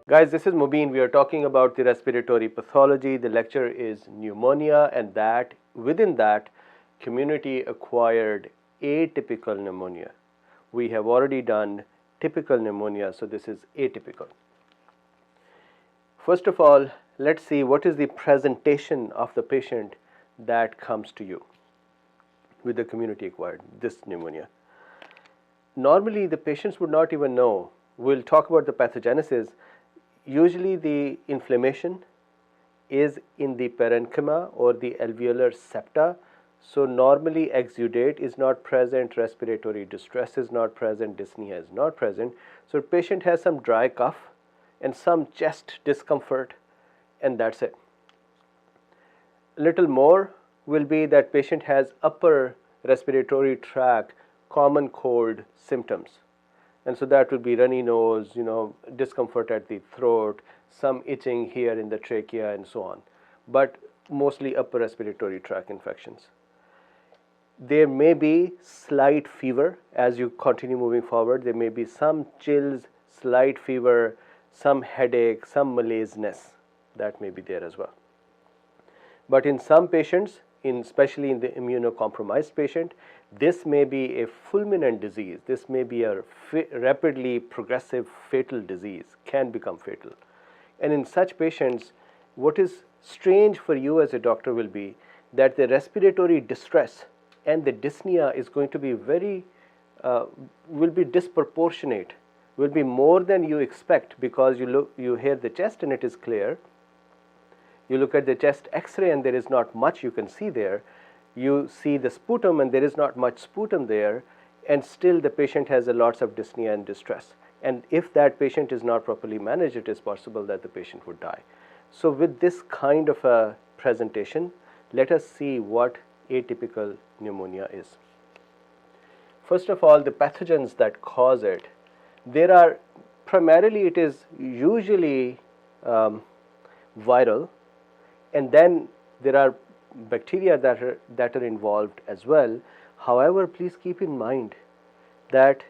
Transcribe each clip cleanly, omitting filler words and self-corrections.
Guys, this is Mobeen. We are talking about the respiratory pathology. The lecture is pneumonia, and that within that, community acquired atypical pneumonia. We have already done typical pneumonia, so this is atypical. First of all, let's see what is the presentation of the patient that comes to you with the community acquired this pneumonia. Normally, the patients would not even know. We'll talk about the pathogenesis. Usually the inflammation is in the parenchyma or the alveolar septa. So normally exudate is not present, respiratory distress is not present, dyspnea is not present. So patient has some dry cough and some chest discomfort, and that's it. A little more will be that patient has upper respiratory tract common cold symptoms. And so that will be runny nose, discomfort at the throat, some itching here in the trachea and so on, but mostly upper respiratory tract infections. There may be slight fever as you continue moving forward. There may be some chills, slight fever, some headache, some malaise-ness that may be there as well. But in some patients, especially in the immunocompromised patient, this may be a fulminant disease. This may be a rapidly progressive fatal disease, can become fatal. And in such patients, what is strange for you as a doctor will be that the respiratory distress and the dyspnea is going to be will be disproportionate, will be more than you expect, because you hear the chest and it is clear. You look at the chest x-ray and there is not much you can see there. You see the sputum and there is not much sputum there, and still the patient has lots of dyspnea and distress. And if that patient is not properly managed, it is possible that the patient would die. So with this kind of a presentation, let us see what atypical pneumonia is. First of all, the pathogens that cause it. There are primarily, it is usually viral, and then there are bacteria that are involved as well. However, please keep in mind that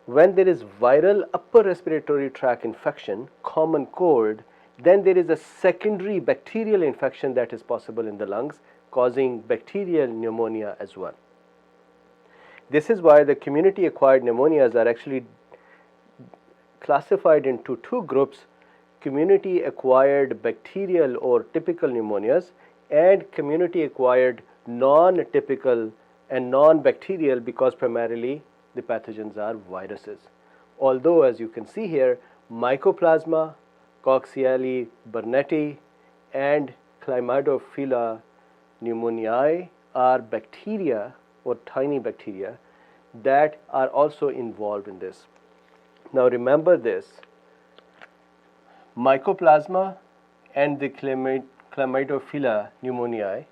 when there is viral upper respiratory tract infection, common cold, then there is a secondary bacterial infection that is possible in the lungs, causing bacterial pneumonia as well. This is why the community acquired pneumonias are actually classified into two groups: community acquired bacterial or typical pneumonias, and community acquired non-typical and non-bacterial, because primarily the pathogens are viruses. Although, as you can see here, Mycoplasma, Coxiella, burnetti, and Chlamoydophila pneumoniae are bacteria or tiny bacteria that are also involved in this. Now remember this, Mycoplasma and the Chlamoydophila pneumoniae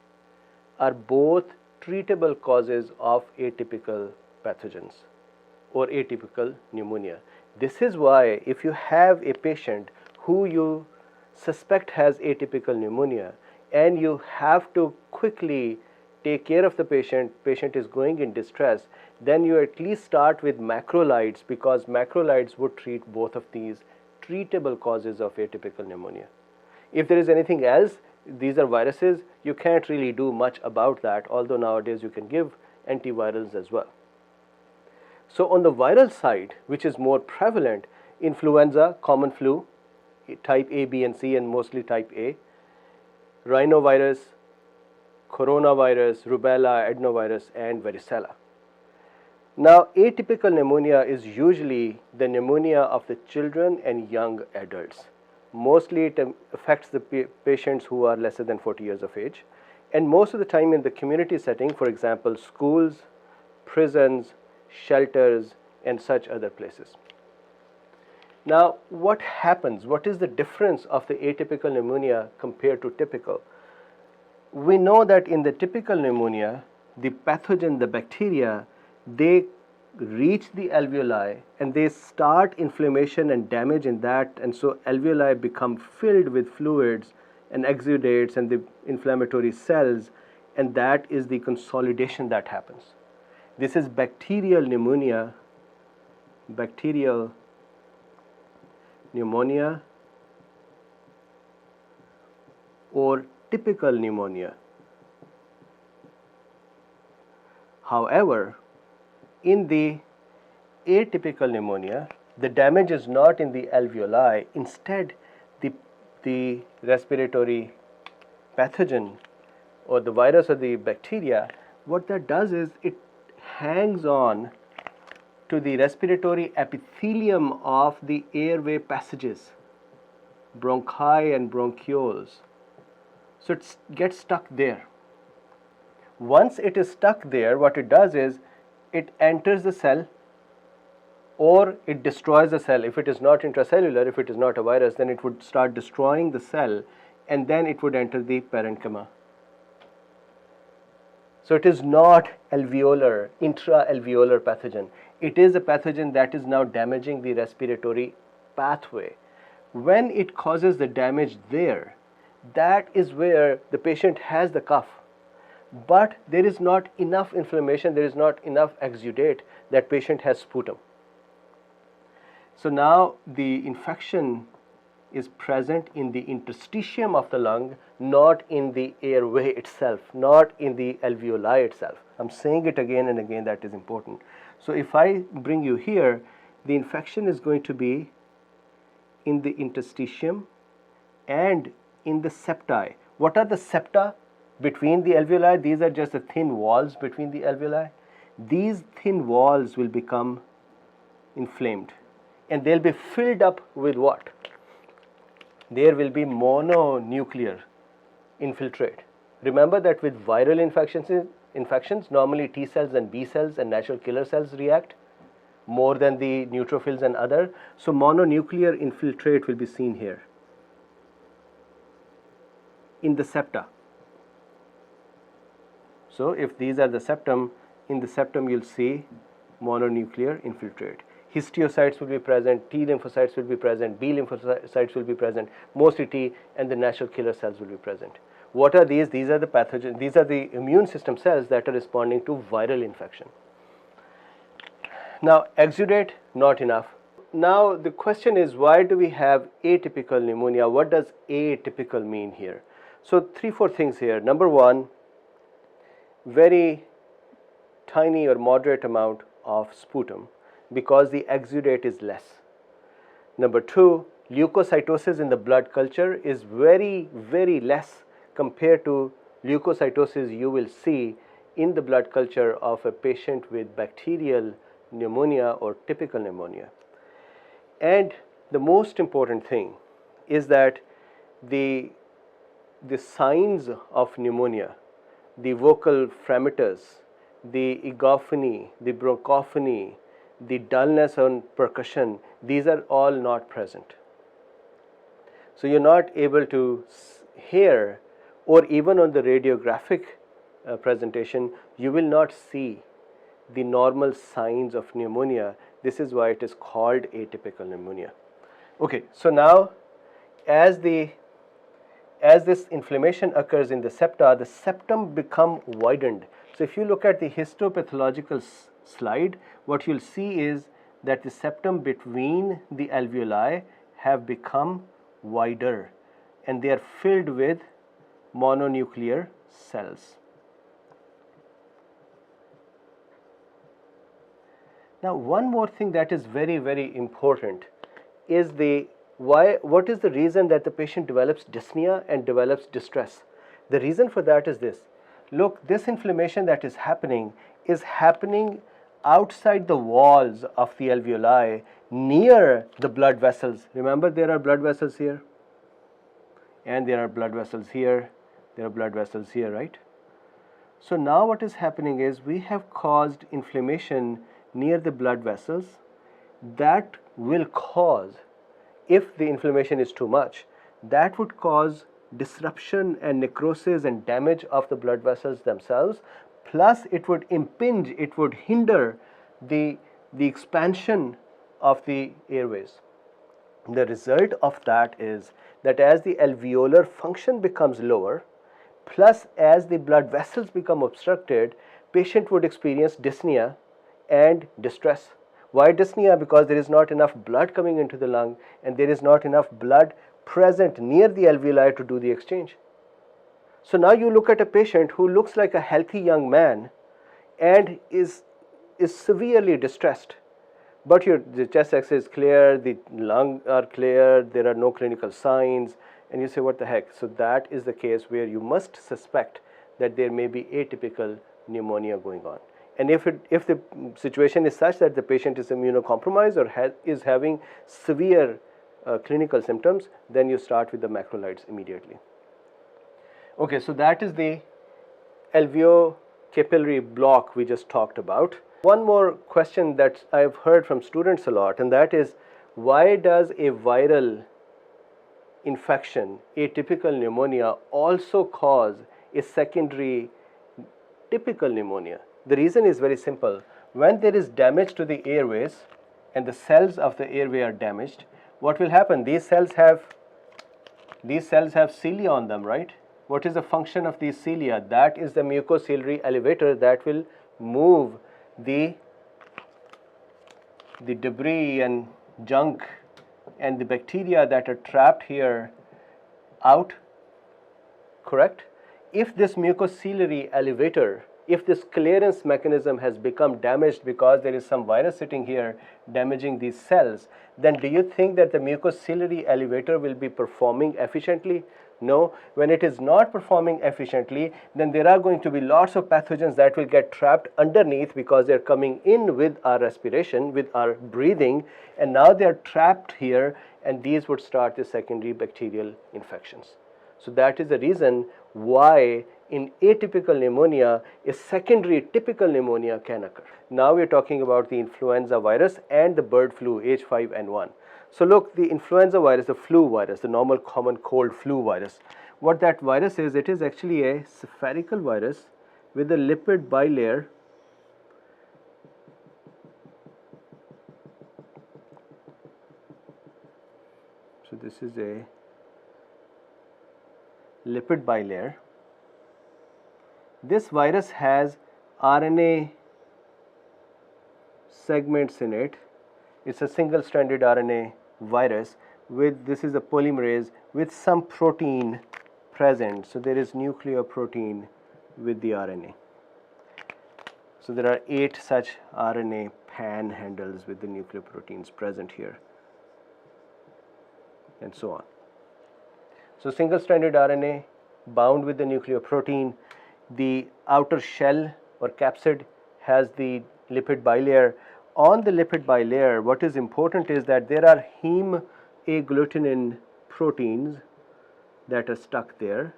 are both treatable causes of atypical pathogens or atypical pneumonia. This is why if you have a patient who you suspect has atypical pneumonia and you have to quickly take care of the patient is going in distress, then you at least start with macrolides, because macrolides would treat both of these treatable causes of atypical pneumonia. If there is anything else, these are viruses, you can't really do much about that, although nowadays you can give antivirals as well. So on the viral side, which is more prevalent, influenza, common flu, type A, B, and C, and mostly type A, Rhinovirus, coronavirus, Rubella, Adenovirus, and Varicella. Now, atypical pneumonia is usually the pneumonia of the children and young adults. Mostly it affects the patients who are lesser than 40 years of age, and most of the time in the community setting, for example, schools, prisons, shelters, and such other places. Now, what happens? What is the difference of the atypical pneumonia compared to typical? We know that in the typical pneumonia, the pathogen, the bacteria, they reach the alveoli and they start inflammation and damage in that, and so alveoli become filled with fluids and exudates and the inflammatory cells, and that is the consolidation that happens. This is bacterial pneumonia, or typical pneumonia. However, in the atypical pneumonia, the damage is not in the alveoli. Instead, the respiratory pathogen or the virus or the bacteria, what that does is it hangs on to the respiratory epithelium of the airway passages, bronchi and bronchioles. So it gets stuck there. Once it is stuck there, what it does is it enters the cell or it destroys the cell. If it is not intracellular, if it is not a virus, then it would start destroying the cell and then it would enter the parenchyma. So it is not alveolar, intra-alveolar pathogen. It is a pathogen that is now damaging the respiratory pathway. When it causes the damage there, that is where the patient has the cough. But there is not enough inflammation, there is not enough exudate that patient has sputum. So now the infection is present in the interstitium of the lung, not in the airway itself, not in the alveoli itself. I'm saying it again and again, that is important. So if I bring you here, the infection is going to be in the interstitium and in the septi. What are the septa between the alveoli? These are just the thin walls between the alveoli. These thin walls will become inflamed and they'll be filled up with what? There will be mononuclear infiltrate. Remember that with viral infections, normally T cells and B cells and natural killer cells react more than the neutrophils and other. So mononuclear infiltrate will be seen here in the septa. So if these are the septum, in the septum you'll see mononuclear infiltrate. Histiocytes will be present, T lymphocytes will be present, B lymphocytes will be present, mostly T, and the natural killer cells will be present. What are these? These are the pathogens, these are the immune system cells that are responding to viral infection. Now exudate, not enough. Now the question is, why do we have atypical pneumonia? What does atypical mean here? So 3-4 things here. Number one, very tiny or moderate amount of sputum because the exudate is less. Number two, leukocytosis in the blood culture is very, very less compared to leukocytosis you will see in the blood culture of a patient with bacterial pneumonia or typical pneumonia. And the most important thing is that the signs of pneumonia, the vocal fremitus, the egophony, the bronchophony, the dullness on percussion, these are all not present. So you're not able to hear, or even on the radiographic presentation, you will not see the normal signs of pneumonia. This is why it is called atypical pneumonia. Okay, so now as this inflammation occurs in the septa, the septum become widened. So if you look at the histopathological slide, what you'll see is that the septum between the alveoli have become wider and they are filled with mononuclear cells. Now one more thing that is very, very important is what is the reason that the patient develops dyspnea and develops distress? The reason for that is this. Look, this inflammation that is happening outside the walls of the alveoli near the blood vessels. Remember, there are blood vessels here and there are blood vessels here, there are blood vessels here, right? So now what is happening is we have caused inflammation near the blood vessels that will cause, if the inflammation is too much, that would cause disruption and necrosis and damage of the blood vessels themselves, plus it would impinge, it would hinder the expansion of the airways. The result of that is that as the alveolar function becomes lower, plus as the blood vessels become obstructed, patient would experience dyspnea and distress. Why dyspnea? Because there is not enough blood coming into the lung and there is not enough blood present near the alveoli to do the exchange. So now you look at a patient who looks like a healthy young man and is severely distressed, but the chest X-ray is clear, the lungs are clear, there are no clinical signs, and you say, what the heck? So that is the case where you must suspect that there may be atypical pneumonia going on. And if the situation is such that the patient is immunocompromised or is having severe clinical symptoms, then you start with the macrolides immediately. Okay, so that is the alveocapillary block we just talked about. One more question that I've heard from students a lot, and that is, why does a viral infection, atypical pneumonia, also cause a secondary typical pneumonia? The reason is very simple. When there is damage to the airways and the cells of the airway are damaged, what will happen? These cells have cilia on them, right? What is the function of these cilia? That is the mucociliary elevator that will move the debris and junk and the bacteria that are trapped here out, correct? If this mucociliary elevator, if this clearance mechanism has become damaged because there is some virus sitting here damaging these cells, then do you think that the mucociliary elevator will be performing efficiently? No. When it is not performing efficiently, then there are going to be lots of pathogens that will get trapped underneath because they are coming in with our respiration, with our breathing, and now they are trapped here, and these would start the secondary bacterial infections. So that is the reason why in atypical pneumonia, a secondary typical pneumonia can occur. Now we are talking about the influenza virus and the bird flu H5N1. So look, the influenza virus, the flu virus, the normal common cold flu virus, what that virus is, it is actually a spherical virus with a lipid bilayer so this is a lipid bilayer. This virus has RNA segments in it. It's a single-stranded RNA virus with, this is a polymerase with some protein present. So there is nucleoprotein with the RNA. So there are 8 such RNA panhandles with the nucleoproteins present here, and so on. So single-stranded RNA bound with the nucleoprotein. The outer shell or capsid has the lipid bilayer. On the lipid bilayer, what is important is that there are heme agglutinin proteins that are stuck there.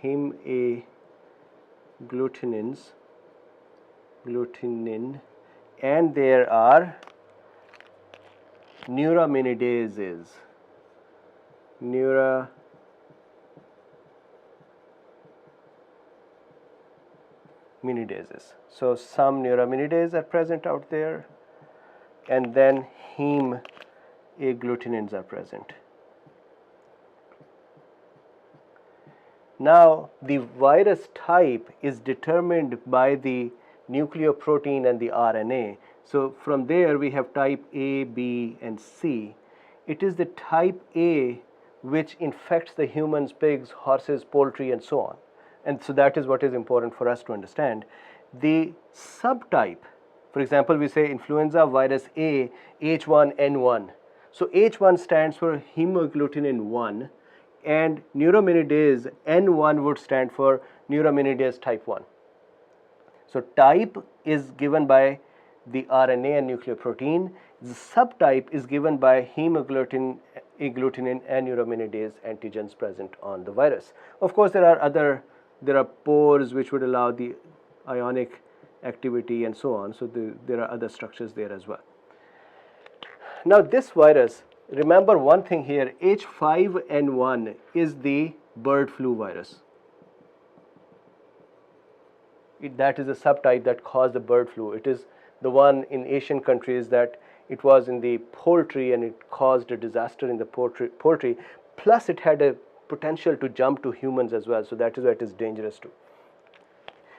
Heme agglutinin, and there are neuraminidases. So some neuraminidase are present out there, and then heme agglutinins are present. Now the virus type is determined by the nucleoprotein and the RNA. So from there we have type A, B, and C. It is the type A which infects the humans, pigs, horses, poultry, and so on. And so that is what is important for us to understand. The subtype, for example, we say influenza virus A, H1N1. So H1 stands for hemagglutinin 1, and neuraminidase N1 would stand for neuraminidase type 1. So type is given by the RNA and nucleoprotein. The subtype is given by hemagglutinin and neuraminidase antigens present on the virus. Of course, there are pores which would allow the ionic activity and so on. So there are other structures there as well. Now this virus, remember one thing here, H5N1 is the bird flu virus. That is a subtype that caused the bird flu. It is the one in Asian countries that it was in the poultry and it caused a disaster in the poultry, plus it had a potential to jump to humans as well, so that is why it is dangerous too.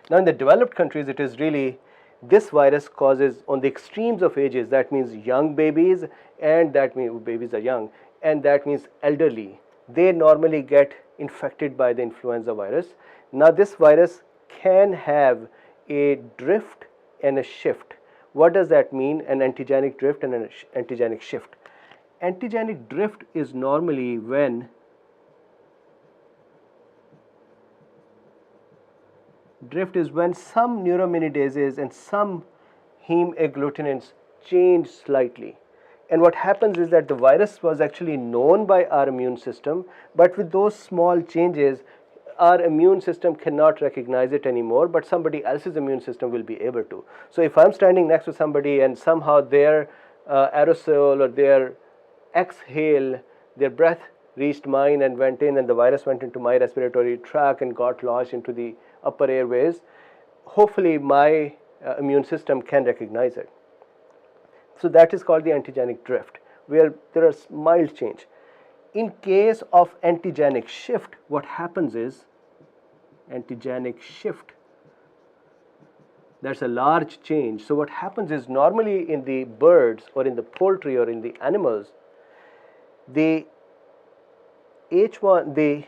Now in the developed countries, it is really, this virus causes on the extremes of ages, that means young babies, and that means babies are young, and that means elderly, they normally get infected by the influenza virus. Now this virus can have a drift and a shift. What does that mean? An antigenic drift and an antigenic shift. Antigenic drift is normally when some neuraminases and some heme agglutinants change slightly. And what happens is that the virus was actually known by our immune system, but with those small changes, our immune system cannot recognize it anymore, but somebody else's immune system will be able to. So if I'm standing next to somebody and somehow their aerosol or their exhale, their breath reached mine and went in, and the virus went into my respiratory tract and got lodged into the upper airways, hopefully my immune system can recognize it. So that is called the antigenic drift, where there is mild change. In case of antigenic shift, what happens is, antigenic shift, that's a large change. So what happens is, normally in the birds or in the poultry or in the animals, the H1, the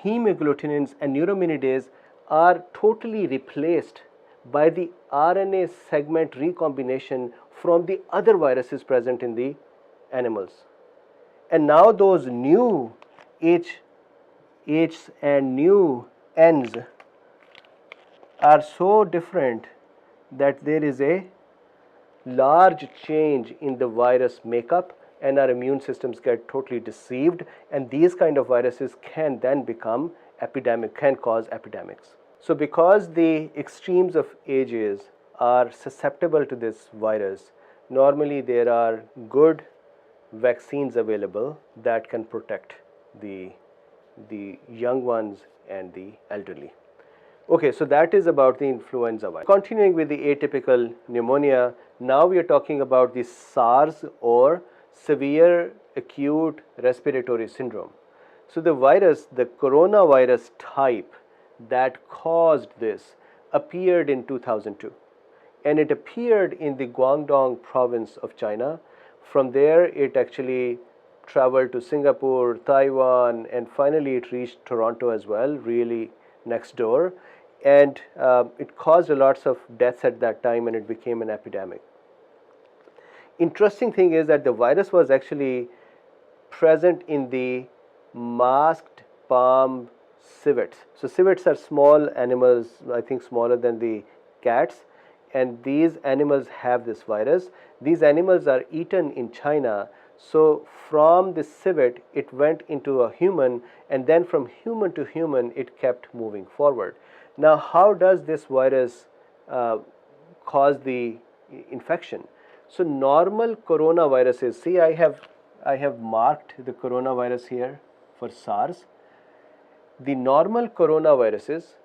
heme agglutinins and neuraminidase are totally replaced by the RNA segment recombination from the other viruses present in the animals. And now those new H's and new N's are so different that there is a large change in the virus makeup, and our immune systems get totally deceived, and these kind of viruses can then become epidemic, can cause epidemics. So because the extremes of ages are susceptible to this virus, normally there are good vaccines available that can protect the young ones and the elderly. Okay, so that is about the influenza virus. Continuing with the atypical pneumonia, now we are talking about the SARS or severe acute respiratory syndrome. So the virus, the coronavirus type that caused this, appeared in 2002, and it appeared in the Guangdong province of China. From there it actually traveled to Singapore, Taiwan, and finally it reached Toronto as well, really next door, and it caused lots of deaths at that time, and it became an epidemic. Interesting thing is that the virus was actually present in the masked palm civets. So civets are small animals, I think smaller than the cats, and these animals have this virus. These animals are eaten in China, so from the civet it went into a human, and then from human to human it kept moving forward. Now how does this virus cause the infection? So normal coronaviruses, see I have marked the coronavirus here for SARS. The normal coronaviruses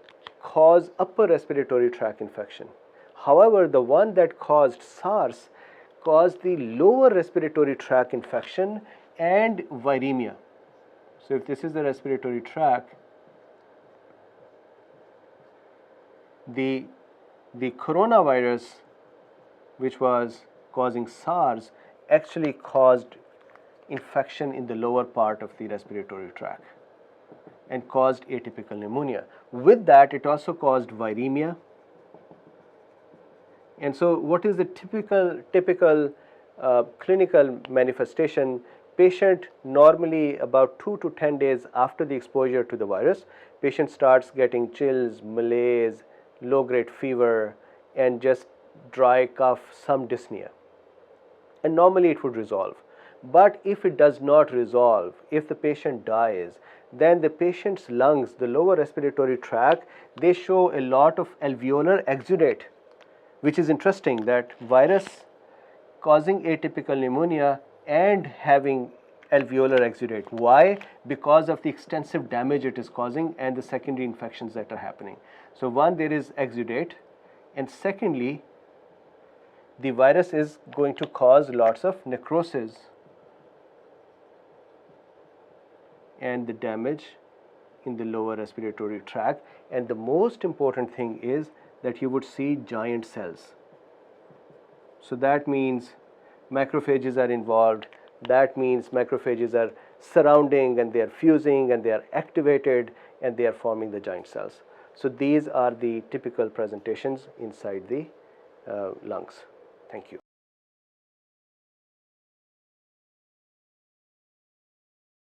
cause upper respiratory tract infection. However, the one that caused SARS caused the lower respiratory tract infection and viremia. So if this is the respiratory tract, the coronavirus which was causing SARS actually caused infection in the lower part of the respiratory tract and caused atypical pneumonia. With that, it also caused viremia. And so what is the typical clinical manifestation? Patient normally about 2 to 10 days after the exposure to the virus, patient starts getting chills, malaise, low-grade fever, and just dry cough, some dyspnea. And normally it would resolve. But if it does not resolve, if the patient dies, then the patient's lungs, the lower respiratory tract, they show a lot of alveolar exudate, which is interesting, that virus causing atypical pneumonia and having alveolar exudate. Why? Because of the extensive damage it is causing and the secondary infections that are happening. So one, there is exudate, and secondly, the virus is going to cause lots of necrosis and the damage in the lower respiratory tract, and the most important thing is that you would see giant cells. So that means macrophages are involved, that means macrophages are surrounding and they are fusing and they are activated and they are forming the giant cells. So these are the typical presentations inside the lungs. Thank you.